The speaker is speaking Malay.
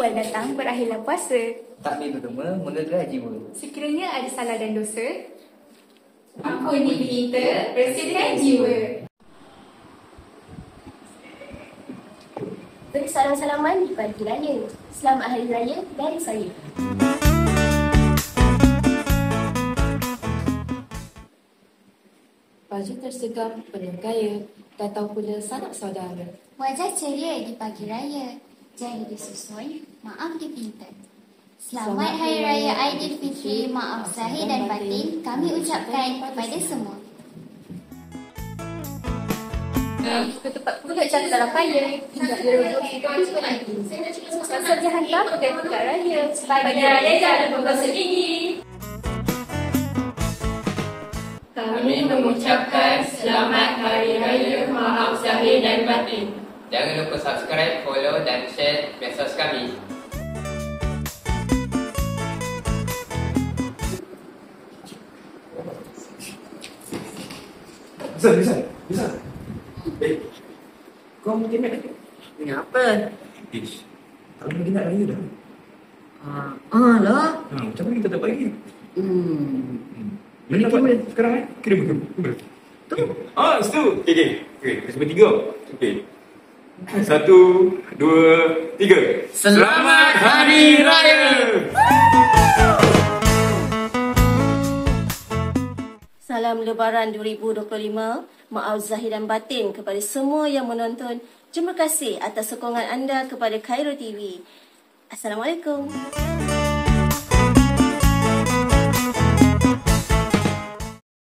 Selamat datang berakhirlah puasa. Takbir pertama, menggegar jiwa. Sekiranya ada salah dan dosa, ampuni kita, bersihkan jiwa. Beri salam-salaman di pagi raya. Selamat Hari Raya dari saya. Baju tersegar penuh gaya, datang pula sanak saudara. Wajah ceria di pagi raya, jari disusun, maaf dipinta. Selamat Hari Raya Aidilfitri, maaf zahir dan batin kami ucapkan kepada semua. Ketupat pula cakap dalam kaya, tidak beruduk kita pun nanti. Asal jangan tak pakai tukar raya. Pagi raya jangan bergosok gigi. Kami mengucapkan Selamat Hari Raya Maaf Zahir dan Batin. Jangan lupa subscribe, follow dan share medsos kami. Bisa. Kau mungkin nak Kenapa? Ish, tak lagi nak raya dah. Lah. Macam mana kita tak bagi? Beli dapat boleh. sekarang kirim. Tu. Situ. Okey. Kita bertiga. Okey. 1, 2, 3. Selamat Hari Raya. Salam Lebaran 2025. Maaf zahir dan batin kepada semua yang menonton. Terima kasih atas sokongan anda kepada Cairo TV. Assalamualaikum.